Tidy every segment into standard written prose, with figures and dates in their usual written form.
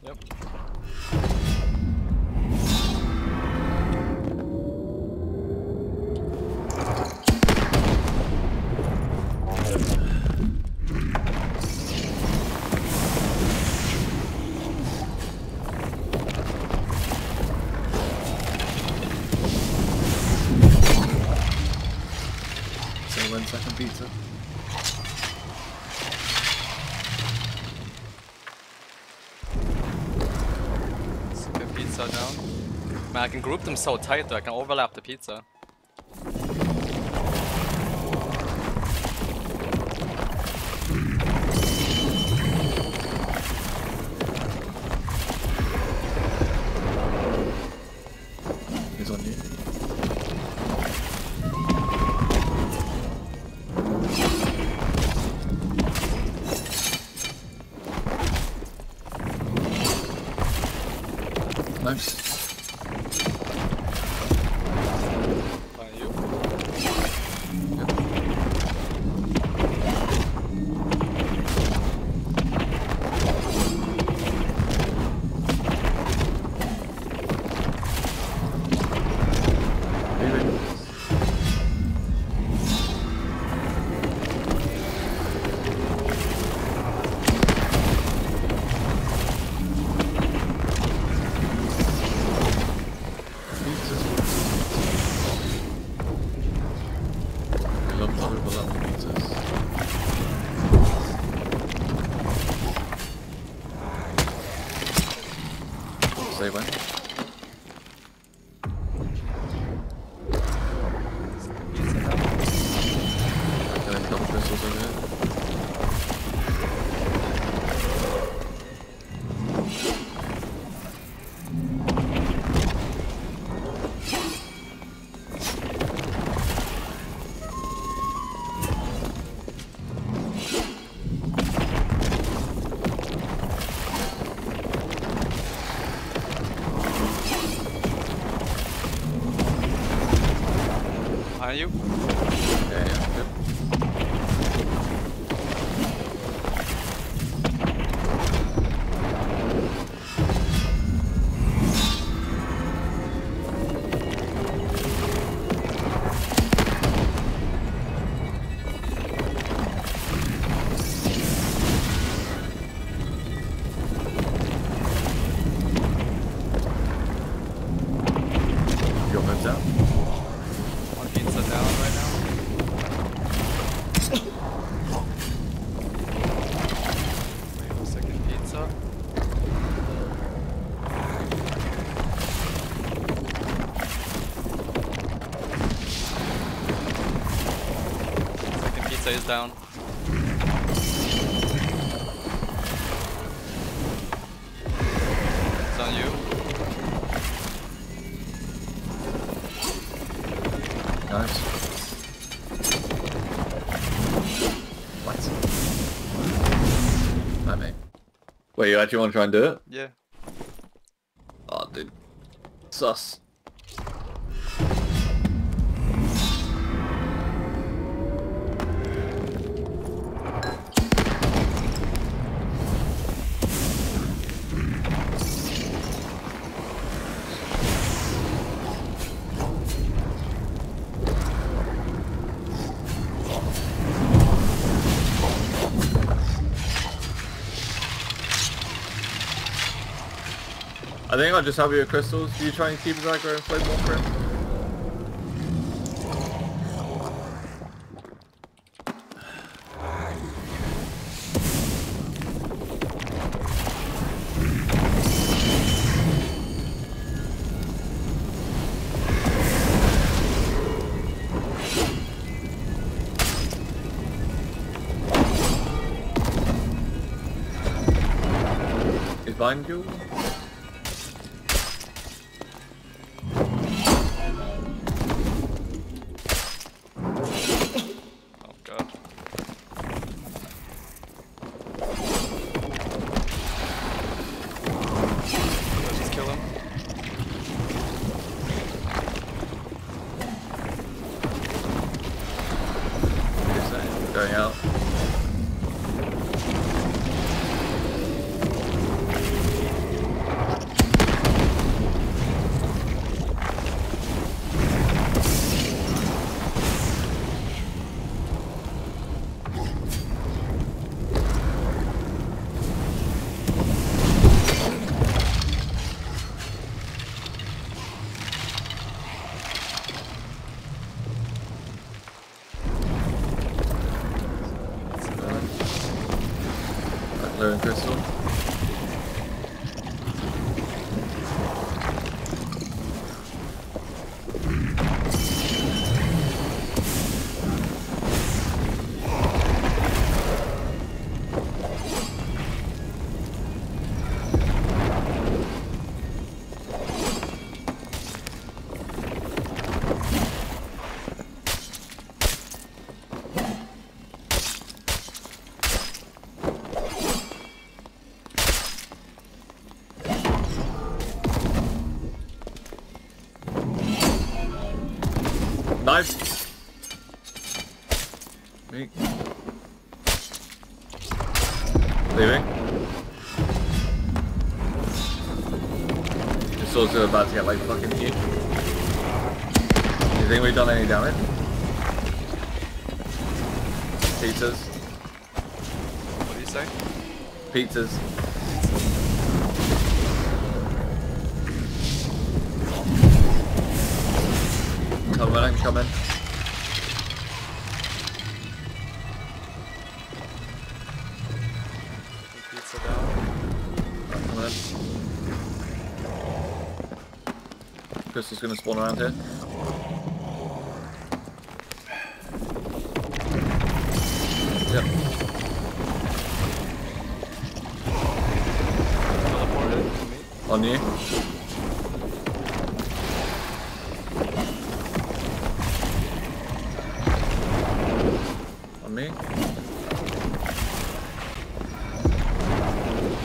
Yep. So 1 second pizza. Second pizza down. Man, I can group them so tight though, I can overlap the pizza. He's on you. Nice. By you. Leaving. I love overlap pizzas. Say when? Pizza down. And then double crystals over here. Behind you. Yeah, good. Your head's out. One pizza down right now. Wait for second pizza. Second pizza is down. It's on you. Nice. What? Hi, mate. Wait, you actually want to try and do it? Yeah. Oh, dude. Sus. I think I'll just have you with crystals. You try and keep his aggro and flame more for him. He's behind you. Oh god. Let's just kill him. Going out. Knives. Me. Leaving. This sword's about to get like fucking huge. Do you think we've done any damage? Pizzas. What do you say? Pizzas. Come in. Pizza down. Come in. Crystal's gonna spawn around here. Yep. Teleported to me. On you. On me.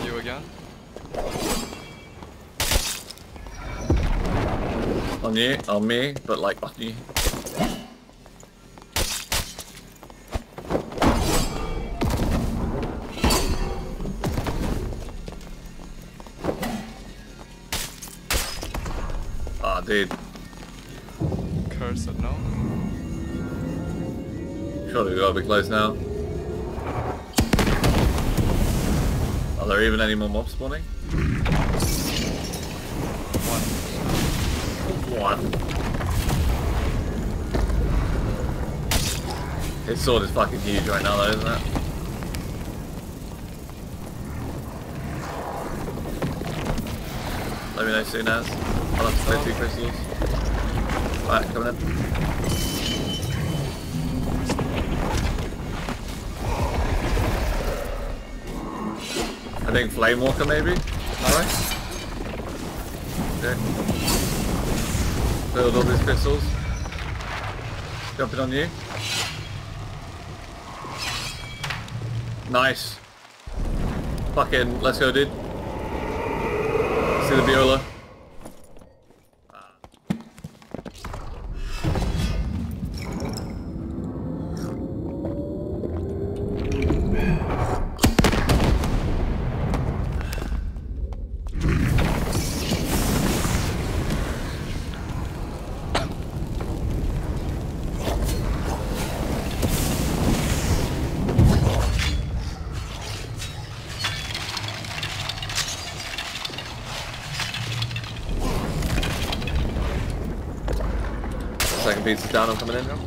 You again. On you. On me, but like on you. Ah, dude. Curse it, no? Surely we gotta be close now. Are there even any more mobs spawning? One. His sword is fucking huge right now though, isn't it? Let me know soon as. I'll have to play 2 crystals. Alright, coming in. I think Flame Walker maybe? Nice. Okay. Build all these crystals. Jumping on you. Nice. Fucking, let's go dude. See the viola. Second piece is down, I'm coming in now.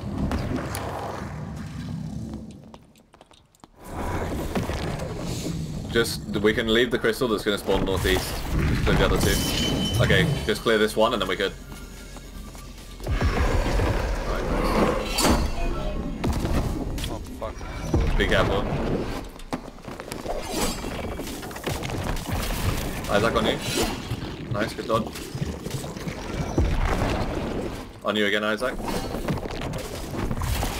We can leave the crystal that's going to spawn northeast. Just clear the other 2. Okay, just clear this one and then we could. Right, nice. Oh fuck. Be careful. Isaac on you. Nice, good dodge. On you again, Isaac.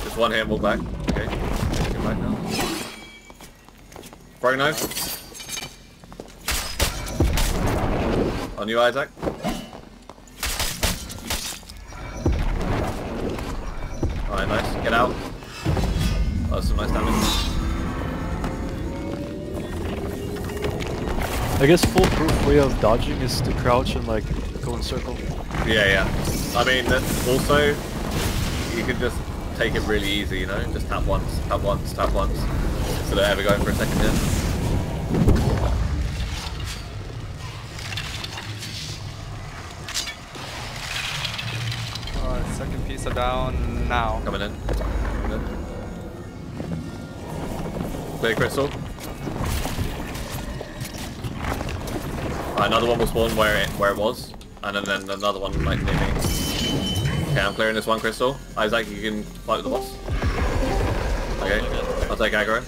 Just one here and walk back. Okay. Get back now. Throwing knife. On you, Isaac. Alright, nice. Get out. Oh, that's some nice damage. I guess foolproof way of dodging is to crouch and like go in circle. Yeah. I mean, also, you can just take it really easy, you know? Just tap once, tap once, tap once. So don't ever go for a second hit. Alright, second piece are down now. Coming in. Clear crystal. Another one will spawn where it was, and then another one like near me. Okay, I'm clearing this one crystal. Isaac, you can fight with the boss. Okay, I'll take aggro.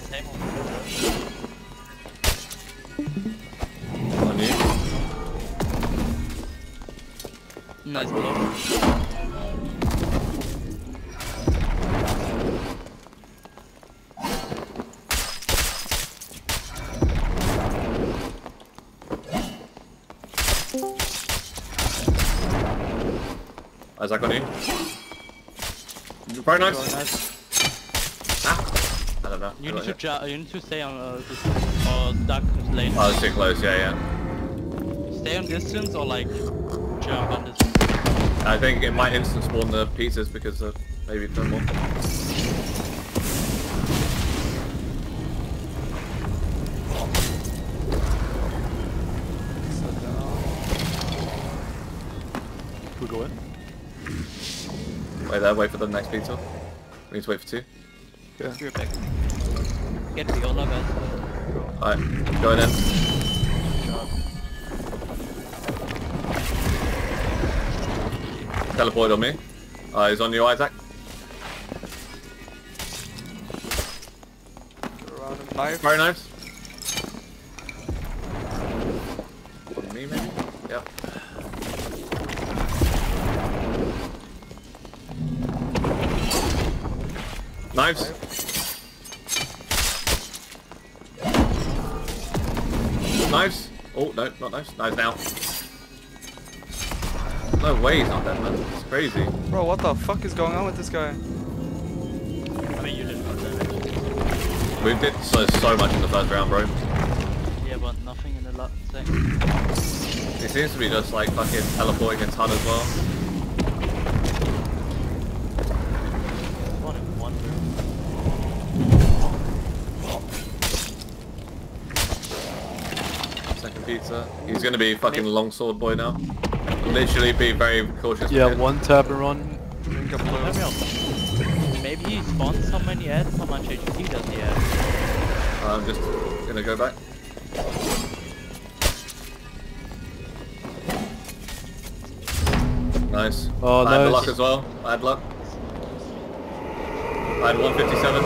On you. Nice blow. Isaac on you. Very nice. Very nice. Ah, I don't know. You need to stay on this or duck lane. Oh, it's too close. Yeah. Stay on distance or like jump on distance. I think it might instant spawn the pizzas because of maybe thermal. We go in. Wait there, wait for the next pizza. We need to wait for 2. Yeah. You're back. Get the Warlock, guys. Alright, going in. Teleport on me. He's on you, Isaac. Around a knife. Very nice. On me, maybe? Yep. Knives. Knives. Oh, no, not knives. Knives now. No way he's not dead, man. It's crazy. Bro, what the fuck is going on with this guy? I mean, you didn't know damage. We did so much in the first round, bro. Yeah, but nothing in the last second. It seems to be just like fucking teleporting a ton as well. One in one room. Second pizza. He's gonna be fucking longsword boy now. Literally be very cautious. Yeah, with it. one tap and run. Drink a Let me blue. help. Maybe he spawns somewhere in the ad. How much HP does he have? I'm just gonna go back. Nice. Oh, I had the nice. luck as well. I had luck. I had 157.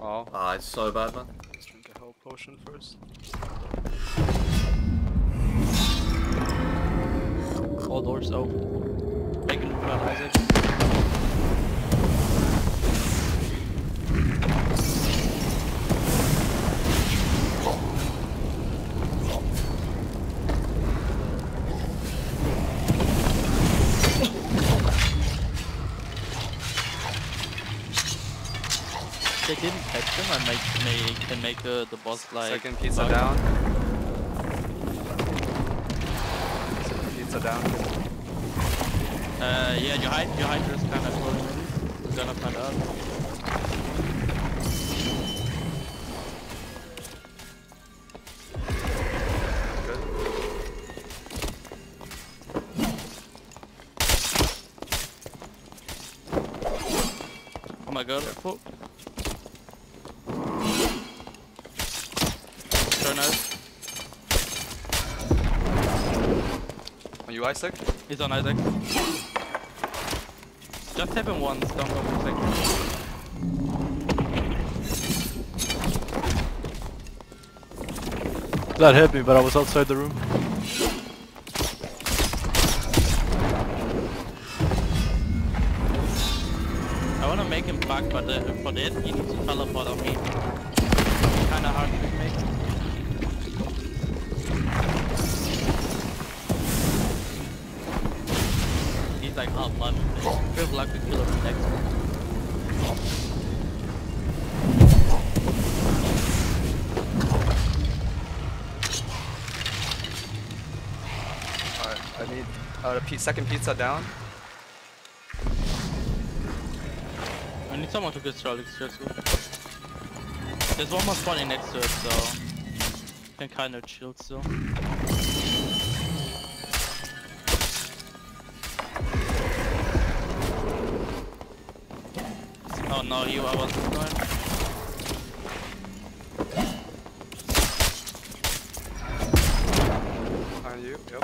Oh, Ah, it's so bad, man. let's drink a health potion first. All doors open. Make a move on Isaac. They didn't catch him. I can make the boss like. Second pizza bug. down. Second pizza down. Yeah, your height is kind of close. We're gonna find out. Good. Oh my god, Phonk. So nice. Are you Isaac? He's on Isaac. Just tap him once, don't go for a second. That hit me, but I was outside the room. I wanna make him back, but for that he needs to teleport on me. Kinda hard to make. He's like half life. Good luck to kill him next one. Alright, I need the second pizza down. I need someone to control it, seriously. There's one more spawning next to it, so can kind of chill still. Oh no, I wasn't going. Behind you, yep.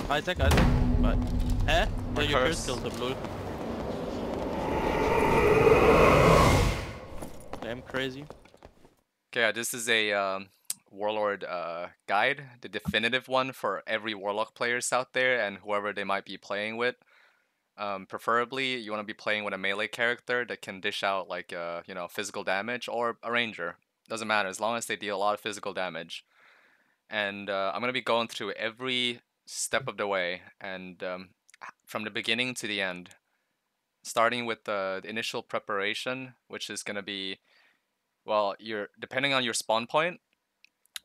Isaac. Right. Eh? Yeah, you curse. first killed the blue. I'm crazy. Okay, this is a Warlord guide, the definitive one for every Warlock players out there and whoever they might be playing with. Preferably, you want to be playing with a melee character that can dish out like physical damage, or a ranger. Doesn't matter as long as they deal a lot of physical damage. And I'm gonna be going through every step of the way, and from the beginning to the end, starting with the initial preparation, which is gonna be, well, you're depending on your spawn point,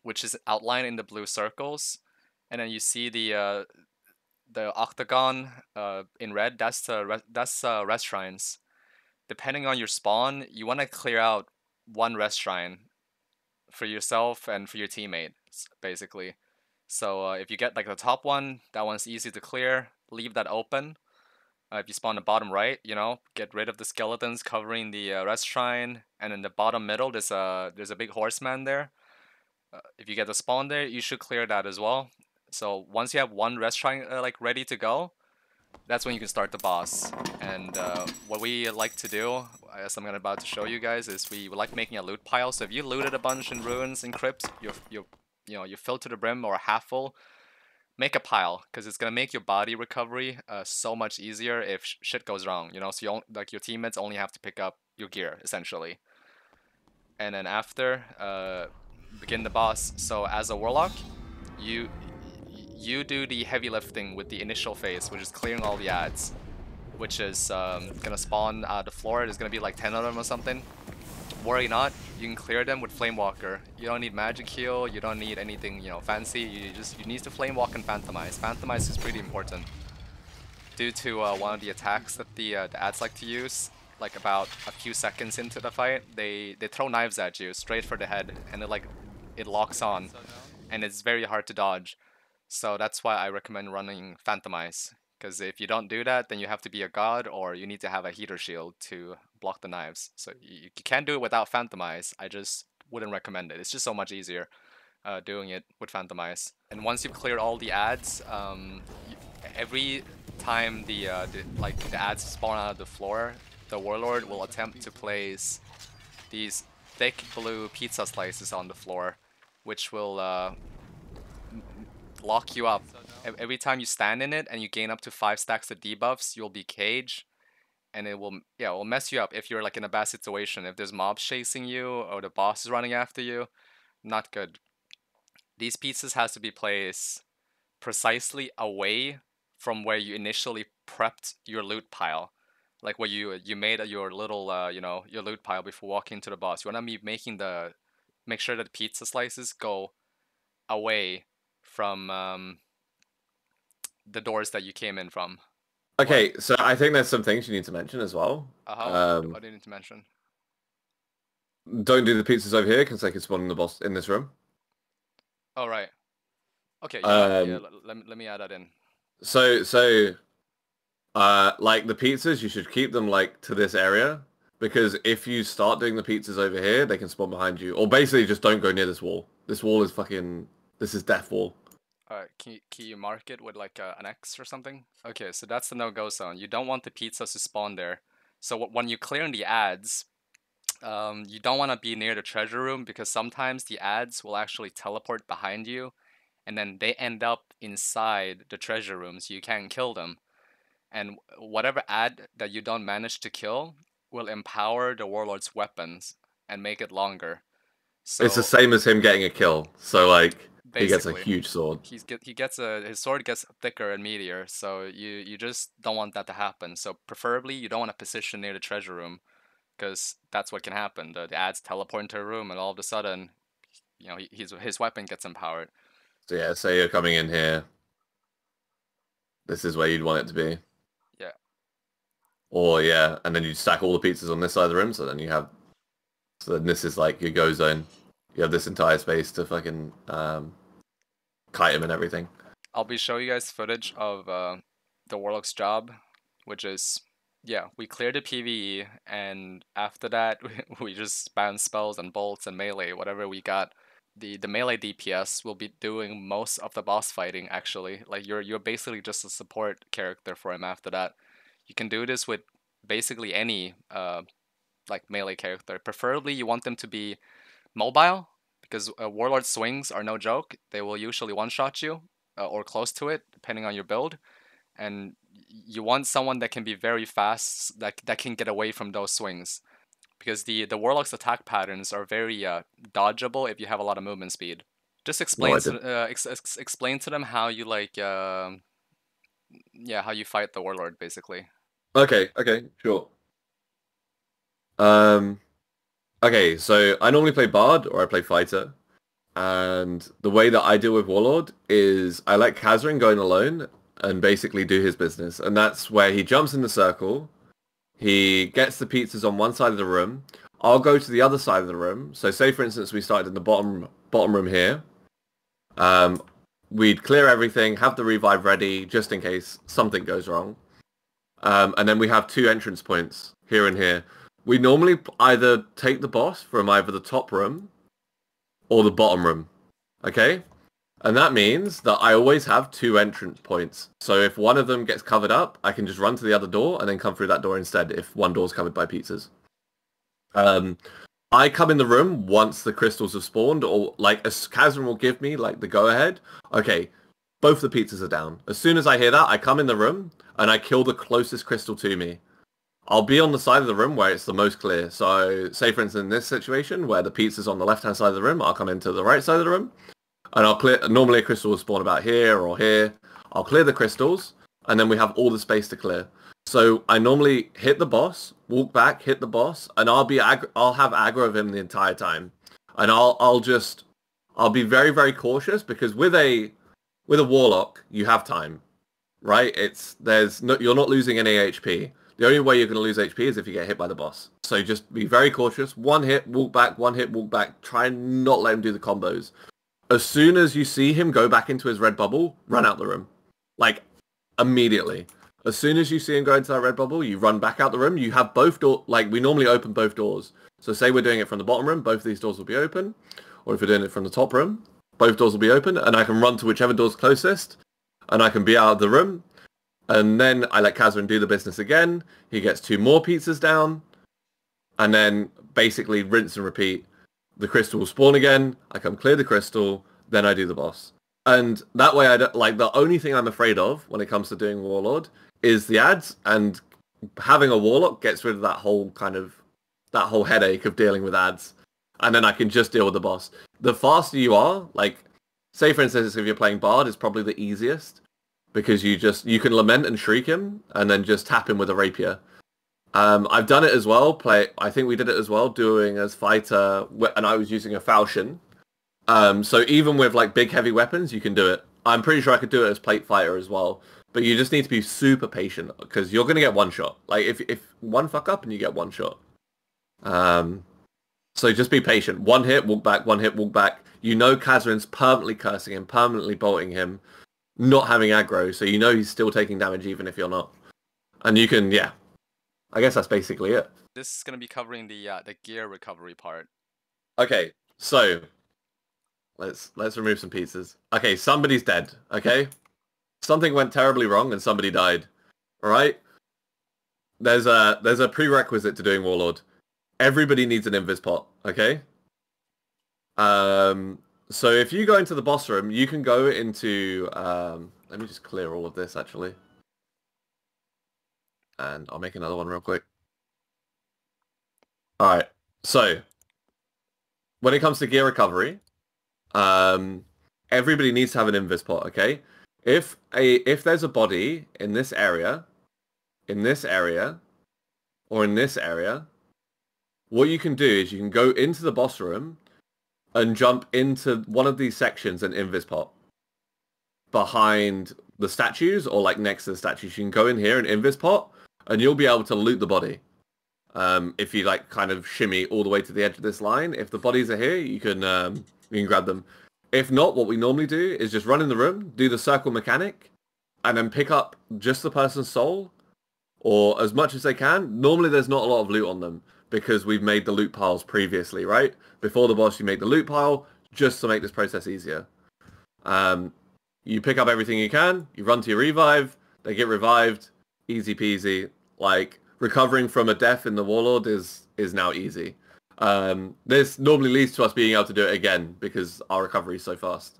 which is outlined in the blue circles, and then you see the octagon in red. That's rest shrines. Depending on your spawn, you want to clear out one rest shrine for yourself and for your teammates, basically. So if you get like the top one, that one's easy to clear. Leave that open. If you spawn the bottom right, get rid of the skeletons covering the rest shrine, and in the bottom middle, there's a big horseman there. If you get the spawn there, you should clear that as well. So once you have one rest shrine like ready to go, that's when you can start the boss. And what we like to do, as I'm about to show you guys, is we like making a loot pile. So if you looted a bunch in ruins and crypts, you fill to the brim or half full, make a pile, because it's gonna make your body recovery so much easier if shit goes wrong. So like your teammates only have to pick up your gear essentially. And then after, begin the boss. So as a warlock, you do the heavy lifting with the initial phase, which is clearing all the ads, which is gonna spawn the floor. There's gonna be like 10 of them or something. Worry not, you can clear them with Flame Walker. You don't need magic heal, you don't need anything fancy. You need to Flame Walk and Phantomize. Phantomize is pretty important due to one of the attacks that the ads like to use. Like about a few seconds into the fight, they throw knives at you straight for the head, and it locks on, and it's very hard to dodge. So that's why I recommend running Phantomize, because if you don't do that, then you have to be a god, or you need to have a heater shield to block the knives. So you can do it without Phantomize. I just wouldn't recommend it. It's just so much easier doing it with Phantomize. And once you've cleared all the ads, every time the ads spawn out of the floor, the Warlord will attempt to place these thick blue pizza slices on the floor, which will lock you up. Every time you stand in it and you gain up to 5 stacks of debuffs, you'll be caged, and it will mess you up if you're like in a bad situation. If there's mobs chasing you or the boss is running after you, not good. These pizzas has to be placed precisely away from where you initially prepped your loot pile. Like where you made your little your loot pile before walking into the boss. You wanna be make sure that the pizza slices go away from the doors that you came in from. Okay, so I think there's some things you need to mention as well. What do you need to mention? Don't do the pizzas over here because they can spawn in the boss in this room. Oh right. Okay. Yeah. Let me add that in. So like the pizzas, you should keep them like to this area, because if you start doing the pizzas over here, they can spawn behind you. Or basically just don't go near this wall. This wall is this is death wall. Alright, can you mark it with like an X or something? Okay, so that's the no-go zone. You don't want the pizzas to spawn there. So when you clear in the ads, you don't want to be near the treasure room, because sometimes the ads will actually teleport behind you, and then they end up inside the treasure room, so you can't kill them. And whatever ad that you don't manage to kill will empower the Warlord's weapons and make it longer. So it's the same as him getting a kill. So like basically, he gets a huge sword. His sword gets thicker and meatier. So you just don't want that to happen. So preferably you don't want to position near the treasure room, because that's what can happen. The ads teleport into a room, and all of a sudden, his weapon gets empowered. So yeah, say you're coming in here. This is where you'd want it to be. Yeah. Or yeah, and then you stack all the pizzas on this side of the room, so then you have. So then this is like your go zone. You have this entire space to fucking kite him and everything. I'll be showing you guys footage of the Warlock's job, which is, we cleared the PvE, and after that we just spam spells and bolts and melee, whatever we got. The melee DPS will be doing most of the boss fighting, actually. Like you're basically just a support character for him after that. You can do this with basically any like melee character. Preferably you want them to be mobile, because Warlord swings are no joke. They will usually one-shot you or close to it, depending on your build. And you want someone that can be very fast, that can get away from those swings. because the Warlock's attack patterns are very dodgeable if you have a lot of movement speed. Just No, explain I to didn't. explain to them how you like yeah, how you fight the Warlord basically. Okay, sure. Um, okay, so I normally play Bard or I play Fighter. And the way that I deal with Warlord is I let Kazarin go in alone and basically do his business. And that's where he jumps in the circle. He gets the pizzas on one side of the room. I'll go to the other side of the room. So say, for instance, we started in the bottom room here. We'd clear everything, have the revive ready, just in case something goes wrong. And then we have 2 entrance points here and here. We normally either take the boss from either the top room or the bottom room. Okay? And that means that I always have 2 entrance points. So if one of them gets covered up, I can just run to the other door and then come through that door instead if one door's covered by pizzas. I come in the room once the crystals have spawned, or like Kazran will give me like the go-ahead. Okay, both the pizzas are down. As soon as I hear that, I come in the room and I kill the closest crystal to me. I'll be on the side of the room where it's the most clear. So say for instance in this situation where the pizza's on the left-hand side of the room, I'll come into the right side of the room and I'll clear. Normally a crystal will spawn about here or here. I'll clear the crystals and then we have all the space to clear. So I normally hit the boss, walk back, hit the boss, and I'll have aggro of him the entire time. And I'll be very, very cautious because with a Warlock, you have time, right? You're not losing any HP. The only way you're going to lose HP is if you get hit by the boss. So just be very cautious. One hit, walk back, one hit, walk back. Try and not let him do the combos. As soon as you see him go back into his red bubble, run out the room. Like, immediately. As soon as you see him go into that red bubble, you run back out the room. You have both doors. Like, we normally open both doors. So say we're doing it from the bottom room, both of these doors will be open. Or if we're doing it from the top room, both doors will be open. And I can run to whichever door's closest. And I can be out of the room. And then I let Kazarin do the business again. He gets 2 more pizzas down. And then basically rinse and repeat. The crystal will spawn again. I come clear the crystal. Then I do the boss. And that way, I don't, like, the only thing I'm afraid of when it comes to doing Warlord is the ads, and having a Warlock gets rid of that whole headache of dealing with ads. And then I can just deal with the boss. The faster you are, like, say for instance, if you're playing Bard, it's probably the easiest because you can lament and shriek him and then just tap him with a rapier. I've done it as well. I think we did it as well, doing as fighter, and I was using a falchion. So even with like big heavy weapons, you can do it. I'm pretty sure I could do it as plate fighter as well. But you just need to be super patient because you're gonna get one shot. Like if one fuck up and you get one shot. So just be patient. One hit, walk back. One hit, walk back. You know Kazarin's permanently cursing him, permanently bolting him, not having aggro. So you know he's still taking damage even if you're not. And you can, yeah. I guess that's basically it. This is gonna be covering the gear recovery part. Okay, so let's remove some pizzas. Okay, somebody's dead. Okay, something went terribly wrong and somebody died. All right. There's a prerequisite to doing Warlord. Everybody needs an invis pot. Okay. So if you go into the boss room, you can go into let me just clear all of this actually. And I'll make another one real quick. Alright, so when it comes to gear recovery, everybody needs to have an invis pot, okay? If there's a body in this area, or in this area, what you can do is you can go into the boss room and jump into one of these sections and invis pot behind the statues or like next to the statues. You can go in here and invis pot and you'll be able to loot the body. If you like kind of shimmy all the way to the edge of this line, if the bodies are here, you can grab them. If not, what we normally do is just run in the room, do the circle mechanic, and then pick up just the person's soul, or as much as they can. Normally there's not a lot of loot on them, because we've made the loot piles previously, right? Before the boss, you make the loot pile, just to make this process easier. You pick up everything you can, you run to your revive, they get revived, easy peasy. Like, recovering from a death in the Warlord is now easy. This normally leads to us being able to do it again, because our recovery is so fast.